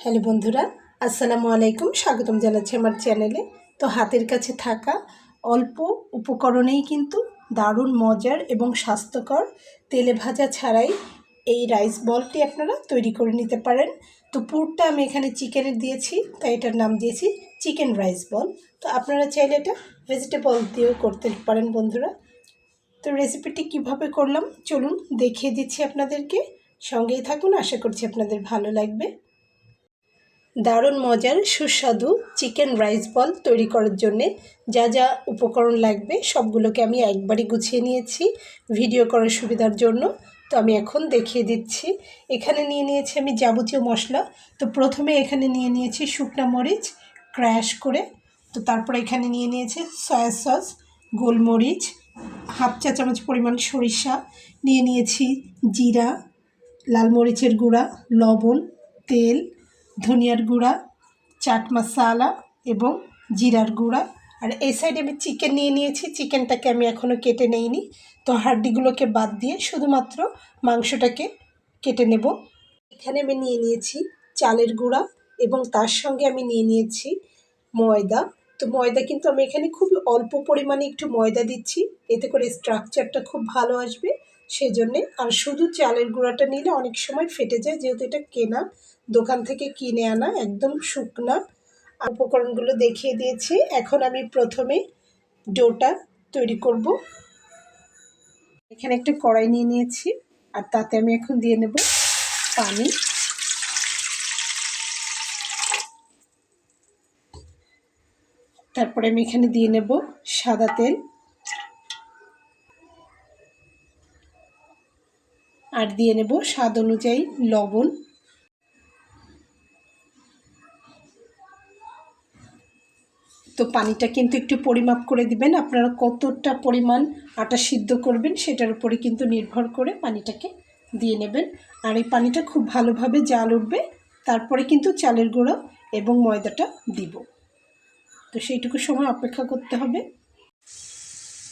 Hello বন্ধুরা, আসসালামু আলাইকুম। স্বাগতম জানাচ্ছি আমার চ্যানেলে। তো হাতের কাছে থাকা অল্প উপকরণেই কিন্তু দারুণ মজার এবং স্বাস্থ্যকর তেলে ভাজা ছাড়াই এই রাইস বলটি আপনারা তৈরি করে নিতে পারেন। তো পুরটা আমি এখানে চিকেনের দিয়েছি, তাই এটার নাম দিয়েছি চিকেন রাইস বল। তো আপনারা চাইলে এটা ভেজিটেবল দিয়েও করতে পারেন বন্ধুরা। তো রেসিপিটি কিভাবে করলাম চলুন দেখিয়ে দিচ্ছি আপনাদেরকে। সঙ্গেই থাকুন, আশা করছি আপনাদের ভালো লাগবে। দারুণ মজার সুস্বাদু চিকেন রাইস বল তৈরি করার জন্যে যা যা উপকরণ লাগবে সবগুলোকে আমি একবারই গুছিয়ে নিয়েছি ভিডিও করার সুবিধার জন্য। তো আমি এখন দেখিয়ে দিচ্ছি। এখানে নিয়ে নিয়েছি আমি যাবতীয় মশলা। তো প্রথমে এখানে নিয়ে নিয়েছি শুকনা মরিচ ক্র্যাশ করে। তো তারপরে এখানে নিয়ে নিয়েছি সয়া সস, গোলমরিচ, হাফ চা চামচ পরিমাণ সরিষা, নিয়ে নিয়েছি জিরা, লাল মরিচের গুঁড়া, লবণ, তেল, ধনিয়ার গুঁড়া, চাট মশলা এবং জিরার গুঁড়া। আর এই সাইডে আমি চিকেন নিয়ে নিয়েছি। চিকেনটাকে আমি এখনও কেটে নেইনি, তো হাড্ডিগুলোকে বাদ দিয়ে শুধুমাত্র মাংসটাকে কেটে নেব। এখানে আমি নিয়ে নিয়েছি চালের গুঁড়া এবং তার সঙ্গে আমি নিয়ে নিয়েছি ময়দা। তো ময়দা কিন্তু আমি এখানে খুব অল্প পরিমাণে একটু ময়দা দিচ্ছি, এতে করে স্ট্রাকচারটা খুব ভালো আসবে সেই জন্যে। আর শুধু চালের গুঁড়াটা নিলে অনেক সময় ফেটে যায়, যেহেতু এটা কেনা, দোকান থেকে কিনে আনা একদম শুকনা। উপকরণগুলো দেখিয়ে দিয়েছি। এখন আমি প্রথমে ডোটা তৈরি করব। এখানে একটা কড়াই নিয়ে নিয়েছি আর তাতে আমি এখন দিয়ে নেব পানি। তারপরে আমি এখানে দিয়ে নেব সাদা তেল আর দিয়ে নেব স্বাদ অনুযায়ী লবণ। তো পানিটা কিন্তু একটু পরিমাপ করে দিবেন, আপনারা কতটা পরিমাণ আটা সিদ্ধ করবেন সেটার উপরে কিন্তু নির্ভর করে পানিটাকে দিয়ে নেবেন। আর এই পানিটা খুব ভালোভাবে জাল উঠবে, তারপরে কিন্তু চালের গুঁড়ো এবং ময়দাটা দিব। তো সেইটুকু সময় অপেক্ষা করতে হবে।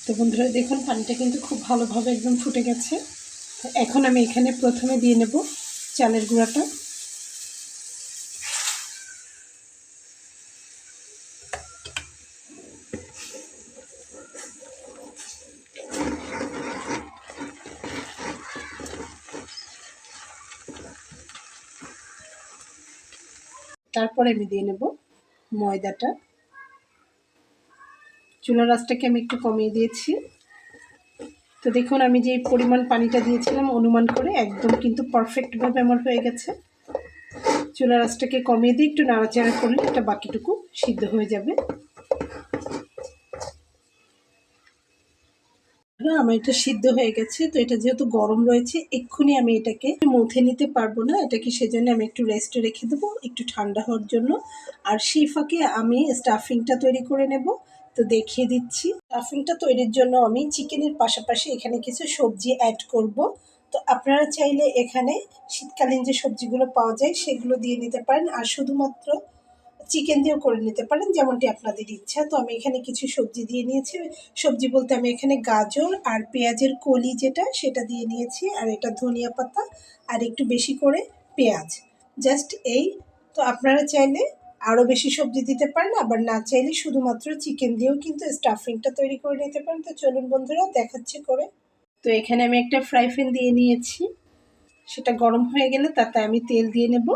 তো বন্ধুরা দেখুন পানিটা কিন্তু খুব ভালোভাবে একদম ফুটে গেছে। এখন আমি এখানে প্রথমে দিয়ে নেব চালের গুঁড়াটা। তারপরে আমি দিয়ে নেব ময়দাটা। চুলার আঁচটাকে আমি একটু কমিয়ে দিয়েছি। তো দেখুন আমি যে পরিমাণ পানিটা দিয়েছিলাম অনুমান করে একদম কিন্তু পারফেক্টভাবে আমার হয়ে গেছে। চুলার আঁচটাকে কমিয়ে দিয়ে একটু নাড়াচাড়া করলে এটা বাকিটুকু সিদ্ধ হয়ে যাবে। আমার এটা সিদ্ধ হয়ে গেছে। তো এটা যেহেতু গরম রয়েছে এক্ষুনি আমি এটাকে মুথে নিতে পারবো না, এটাকে সেজন্য আমি একটু রেস্টে রেখে দেবো একটু ঠান্ডা হওয়ার জন্য। আর সেই ফাঁকে আমি স্টাফিংটা তৈরি করে নেব। তো দেখিয়ে দিচ্ছি। স্টাফিংটা তৈরির জন্য আমি চিকেনের পাশাপাশি এখানে কিছু সবজি অ্যাড করব। তো আপনারা চাইলে এখানে শীতকালীন যে সবজিগুলো পাওয়া যায় সেগুলো দিয়ে নিতে পারেন, আর শুধুমাত্র চিকেন দিয়েও করে নিতে পারেন, যেমনটি আপনাদের ইচ্ছা। তো আমি এখানে কিছু সবজি দিয়ে নিয়েছি। সবজি বলতে আমি এখানে গাজর আর পেঁয়াজের কলি যেটা সেটা দিয়ে নিয়েছি, আর এটা ধনিয়া পাতা আর একটু বেশি করে পেঁয়াজ, জাস্ট এই। তো আপনারা চাইলে আরও বেশি সবজি দিতে পারেন, আবার না চাইলে শুধুমাত্র চিকেন দিয়েও কিন্তু স্টাফিংটা তৈরি করে নিতে পারেন। তো চলুন বন্ধুরা দেখাচ্ছি করে। তো এখানে আমি একটা ফ্রাই প্যান দিয়ে নিয়েছি, সেটা গরম হয়ে গেলে তাতে আমি তেল দিয়ে নেব।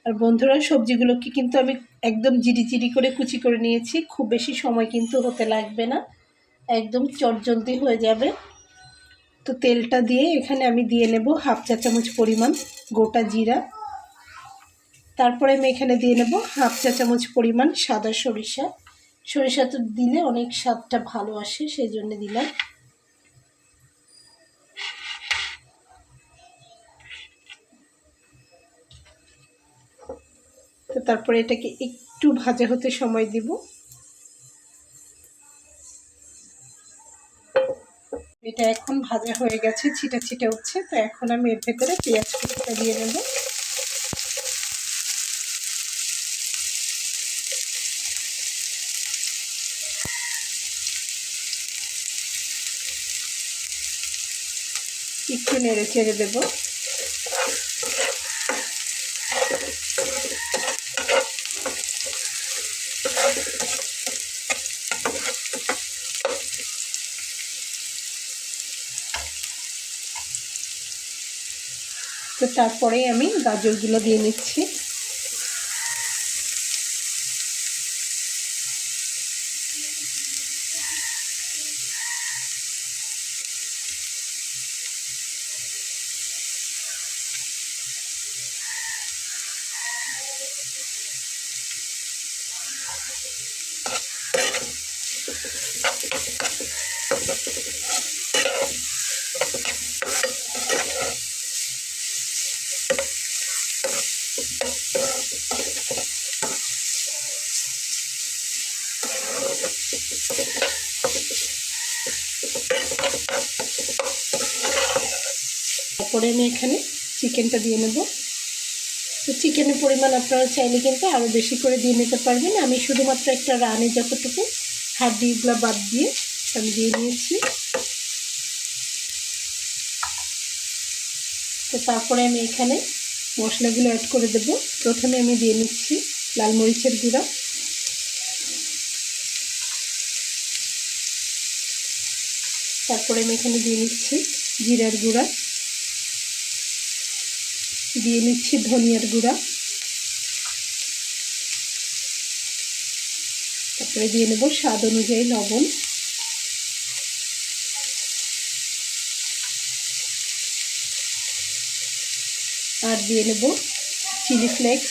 আর বন্ধুরা সবজিগুলোকে কিন্তু আমি একদম জিরি করে কুচি করে নিয়েছি, খুব বেশি সময় কিন্তু হতে লাগবে না, একদম চটজলদি হয়ে যাবে। তো তেলটা দিয়ে এখানে আমি দিয়ে নেব হাফ চা চামচ পরিমাণ গোটা জিরা। তারপরে আমি এখানে দিয়ে নেব হাফ চা চামচ পরিমাণ সাদা সরিষা। সরিষা তো দিলে অনেক স্বাদটা ভালো আসে সেই জন্য দিলাম। তো তারপরে এটাকে একটু ভাজা হতে সময় দিব। এটা এখন ভাজা হয়ে গেছে, ছিটা ছিটে উঠছে। তো এখন আমি এর ভেতরে পেঁয়াজ কুচিটা দিয়ে নেব। একটু নেড়ে চেড়ে দেব। তো তারপরে আমি গাজরগুলো দিয়ে নিচ্ছি। তারপরে আমি এখানে চিকেনটা দিয়ে নেব। তো চিকেনের পরিমাণ আপনারা চাইলে কিন্তু আরও বেশি করে দিয়ে নিতে পারবেন। আমি শুধুমাত্র একটা রানে যতটুকু হাড্ডিগুলো বাদ দিয়ে আমি দিয়ে নিয়েছি। তো তারপরে আমি এখানে মশলাগুলো অ্যাড করে দেব। প্রথমে আমি দিয়ে নিচ্ছি লাল মরিচের গুঁড়া, তারপরে আমি এখানে দিয়ে নিচ্ছি জিরার গুঁড়া, দিয়ে নিচ্ছি ধনিয়ার গুঁড়া, তারপরে দিয়ে নেব স্বাদ অনুযায়ী লবণ, আর দিয়ে নেব চিলি ফ্লেক্স,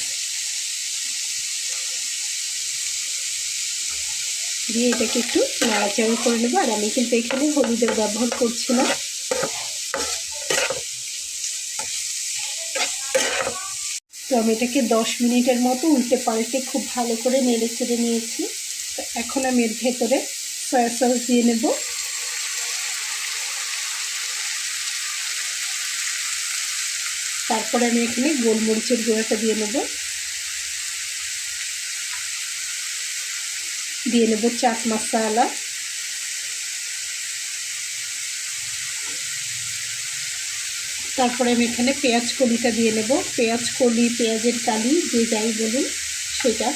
দিয়ে এটাকে একটু নাড়াচাড়া করে নেব। আর আমি কিন্তু এখানে হলুদের ব্যবহার করছি না। তো আমি এটাকে 10 মিনিটের মতো উল্টে পাল্টে খুব ভালো করে নেড়ে চেড়ে নিয়েছি। তো এখন আমি এর ভেতরে সয়া সস দিয়ে নেব। তারপরে আমি এখানে গোলমরিচের গুঁড়াটা দিয়ে নেব, দিয়ে নেব চাট মশলা, তারপরে আমি এখানে পেঁয়াজ কলিটা দিয়ে নেব। পেঁয়াজ কলি, পেঁয়াজের কালি, যে যাই বলুন সেটা।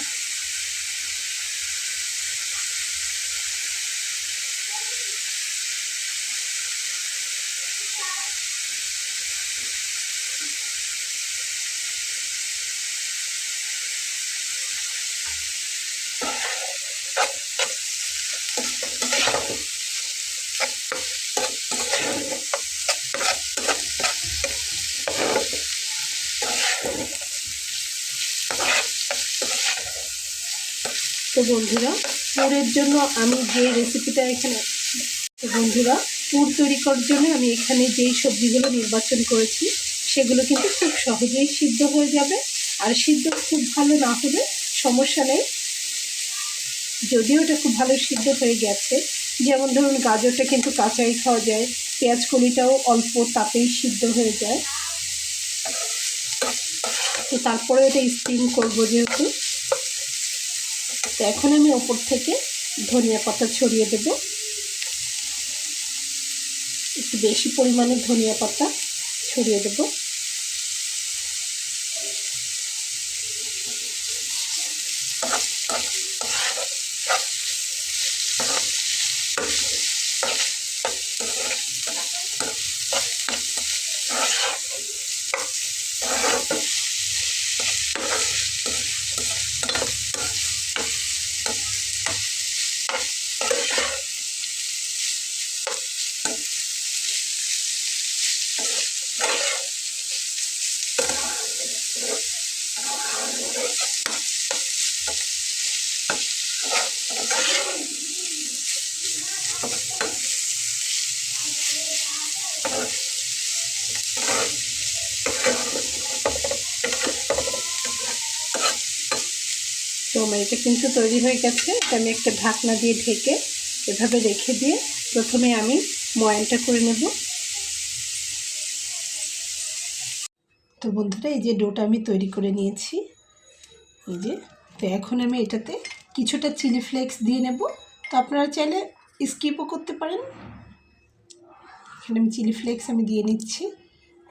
তো বন্ধুরা, পুরের জন্য আমি যে রেসিপিটা এখানে বন্ধুরা পুর তৈরি করার জন্য আমি এখানে যেই সবজিগুলো নির্বাচন করেছি সেগুলো কিন্তু খুব সহজেই সিদ্ধ হয়ে যাবে। আর সিদ্ধ খুব ভালো না হলে সমস্যা নেই, যদিও এটা খুব ভালো সিদ্ধ হয়ে গেছে। যেমন ধরুন গাজরটা কিন্তু কাঁচাই খাওয়া যায়, পেঁয়াজ কলিটাও অল্প তাপেই সিদ্ধ হয়ে যায়। তো তারপরে এটা স্টিম করবো যেহেতু, তো এখন আমি ওপর থেকে ধনিয়া পাতা ছড়িয়ে দেব। একটু বেশি পরিমাণে ধনিয়া পাতা ছড়িয়ে দেব। তো আমার এটা কিন্তু তৈরি হয়ে গেছে। এটা আমি একটা ঢাকনা দিয়ে ঢেকে এভাবে রেখে দিয়ে প্রথমে আমি ময়ানটা করে নেব। তো বন্ধুরা, এই যে ডোটা আমি তৈরি করে নিয়েছি, এই যে। তো এখন আমি এটাতে কিছুটা চিলি ফ্লেক্স দিয়ে নেব। তো আপনারা চাইলে স্কিপও করতে পারেন। এখানে আমি চিলি ফ্লেক্স আমি দিয়ে নিচ্ছি।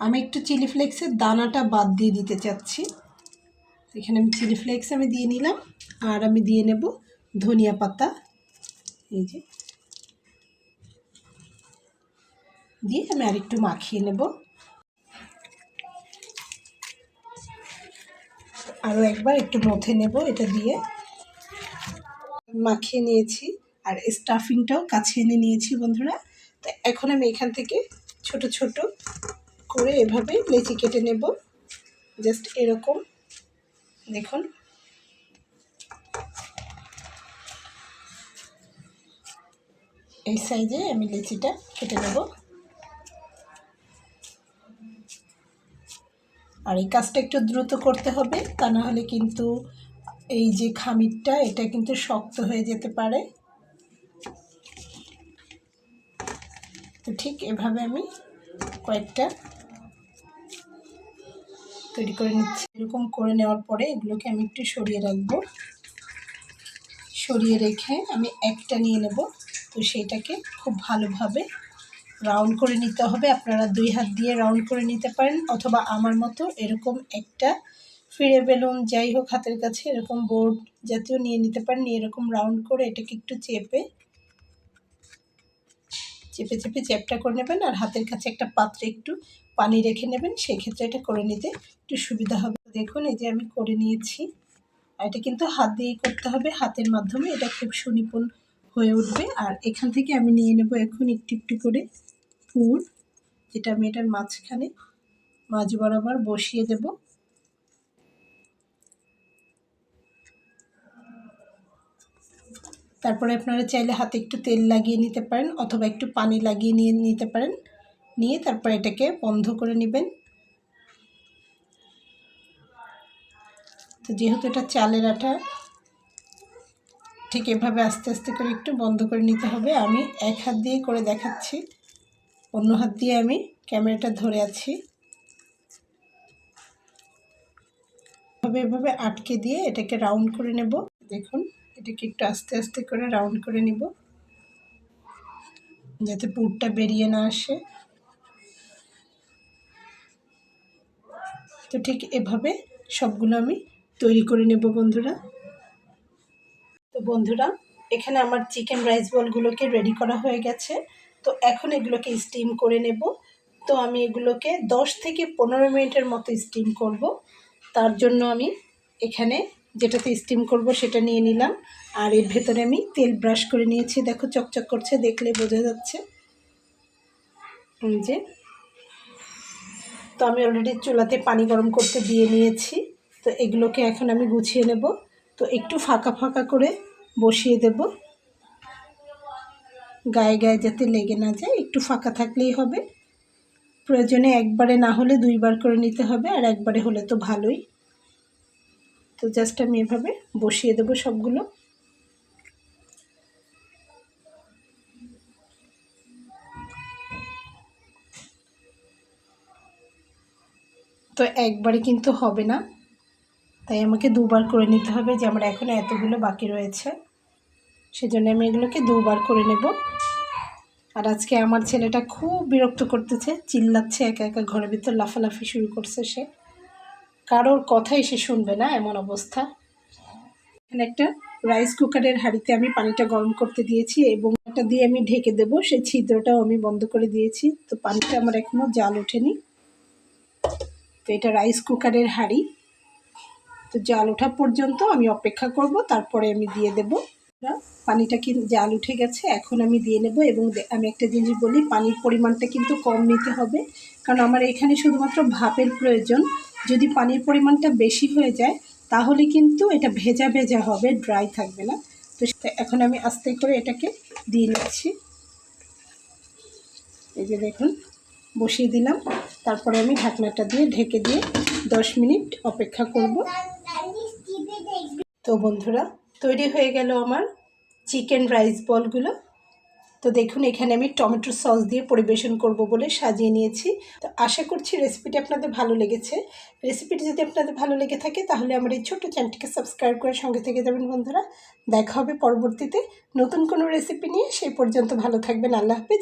আমি একটু চিলি ফ্লেক্সের দানাটা বাদ দিয়ে দিতে চাচ্ছি। এখানে আমি চিলি ফ্লেক্স আমি দিয়ে নিলাম, আর আমি দিয়ে নেব ধনিয়া পাতা, এই যে দিয়ে আমি আরেকটু মাখিয়ে নেব। আরও একবার একটু মথে নেব। এটা দিয়ে মাখিয়ে নিয়েছি আর স্টাফিংটাও কাছে এনে নিয়েছি বন্ধুরা। তো এখন আমি এখান থেকে ছোট ছোট করে এভাবে লেচি কেটে নেব, জাস্ট এরকম দেখুন। এই সাইজে আমি লেচিটা কেটে নেব। আর এই কাজটা একটু দ্রুত করতে হবে, তা না হলে কিন্তু এই যে খামিরটা এটা কিন্তু শক্ত হয়ে যেতে পারে। তো ঠিক এভাবে আমি কয়েকটা তৈরি করে নিচ্ছি। এরকম করে নেওয়ার পরে এগুলোকে আমি একটু সরিয়ে রাখবো। সরিয়ে রেখে আমি একটা নিয়ে নেব। তো সেইটাকে খুব ভালোভাবে রাউন্ড করে নিতে হবে। আপনারা 2 হাত দিয়ে রাউন্ড করে নিতে পারেন, অথবা আমার মতো এরকম একটা ফিরে বেলুন যাই হোক হাতের কাছে এরকম বোর্ড জাতীয় নিয়ে নিতে পারেন। এরকম রাউন্ড করে এটাকে একটু চেপে চেপে চেপে চ্যাপটা করে নেবেন। আর হাতের কাছে একটা পাত্রে একটু পানি রেখে নেবেন, সেই ক্ষেত্রে এটা করে নিতে একটু সুবিধা হবে। দেখুন এই যে আমি করে নিয়েছি। আর এটা কিন্তু হাত দিয়েই করতে হবে, হাতের মাধ্যমে এটা খুব সুনিপুণ হয়ে উঠবে। আর এখান থেকে আমি নিয়ে নেব এখন একটু একটু করে পুর, যেটা আমি এটার মাঝখানে মাঝ বরাবর বসিয়ে দেব। তারপরে আপনারা চাইলে হাতে একটু তেল লাগিয়ে নিতে পারেন, অথবা একটু পানি লাগিয়ে নিতে পারেন। নিয়ে তারপর এটাকে বন্ধ করে নেবেন। তো যেহেতু এটা চালের আটা, ঠিক এভাবে আস্তে আস্তে করে একটু বন্ধ করে নিতে হবে। আমি এক হাত দিয়ে করে দেখাচ্ছি, অন্য হাত দিয়ে আমি ক্যামেরাটা ধরে আছি। এভাবে আটকে দিয়ে এটাকে রাউন্ড করে নেব। দেখুন এটাকে একটু আস্তে আস্তে করে রাউন্ড করে নিব, যাতে পুরটা বেরিয়ে না আসে। তো ঠিক এভাবে সবগুলো আমি তৈরি করে নেব বন্ধুরা। তো বন্ধুরা এখানে আমার চিকেন রাইস বলগুলোকে রেডি করা হয়ে গেছে। তো এখন এগুলোকে স্টিম করে নেব। তো আমি এগুলোকে 10 থেকে 15 মিনিটের মতো স্টিম করব। তার জন্য আমি এখানে যেটাতে স্টিম করব সেটা নিয়ে নিলাম। আর এর ভেতরে আমি তেল ব্রাশ করে নিয়েছি, দেখো চকচক করছে, দেখলে বোঝা যাচ্ছে যে। তো আমি অলরেডি চুলাতে পানি গরম করতে দিয়ে নিয়েছি। তো এগুলোকে এখন আমি গুছিয়ে নেব। তো একটু ফাঁকা ফাঁকা করে বসিয়ে দেব, গায়ে গায়ে যাতে লেগে না যায়, একটু ফাঁকা থাকলেই হবে। প্রয়োজনে একবারে না হলে 2 বার করে নিতে হবে, আর একবারে হলে তো ভালোই। তো জাস্ট আমি এভাবে বসিয়ে দেব সবগুলো। তো একবারে কিন্তু হবে না, তাই আমাকে 2 বার করে নিতে হবে, যে আমার এখনও এতগুলো বাকি রয়েছে, সেজন্য আমি এগুলোকে 2 বার করে নেব। আর আজকে আমার ছেলেটা খুব বিরক্ত করতেছে, চিল্লাচ্ছে, একা একা ঘরের ভিতর লাফালাফি শুরু করছে। সে কারোর কথাই সে শুনবে না, এমন অবস্থা। এখানে একটা রাইস কুকারের হাঁড়িতে আমি পানিটা গরম করতে দিয়েছি, এবং এটা দিয়ে আমি ঢেকে দেব। সেই ছিদ্রটাও আমি বন্ধ করে দিয়েছি। তো পানিটা আমার এখনও জাল ওঠেনি। তো এটা রাইস কুকারের হাঁড়ি, তো জাল ওঠা পর্যন্ত আমি অপেক্ষা করব, তারপরে আমি দিয়ে দেব। পানিটা কিন্তু জাল উঠে গেছে, এখন আমি দিয়ে নেব। এবং আমি একটা জিনিস বলি, পানির পরিমাণটা কিন্তু কম নিতে হবে, কারণ আমার এখানে শুধুমাত্র ভাপের প্রয়োজন। যদি পানির পরিমাণটা বেশি হয়ে যায় তাহলে কিন্তু এটা ভেজা ভেজা হবে, ড্রাই থাকবে না। তো এখন আমি আস্তে করে এটাকে দিয়ে নিচ্ছি। এই যে দেখুন বসিয়ে দিলাম, তারপরে আমি ঢাকনাটা দিয়ে ঢেকে দিয়ে 10 মিনিট অপেক্ষা করব। তো বন্ধুরা তৈরি হয়ে গেল আমার চিকেন রাইস বলগুলো। তো দেখুন এখানে আমি টমেটো সস দিয়ে পরিবেশন করব বলে সাজিয়ে নিয়েছি। তো আশা করছি রেসিপিটি আপনাদের ভালো লেগেছে। রেসিপিটি যদি আপনাদের ভালো লেগে থাকে তাহলে আমার এই ছোট্ট চ্যানেলটিকে সাবস্ক্রাইব করে সঙ্গে থেকে যাবেন বন্ধুরা। দেখা হবে পরবর্তীতে নতুন কোনো রেসিপি নিয়ে। সেই পর্যন্ত ভালো থাকবেন। আল্লাহ হাফেজ।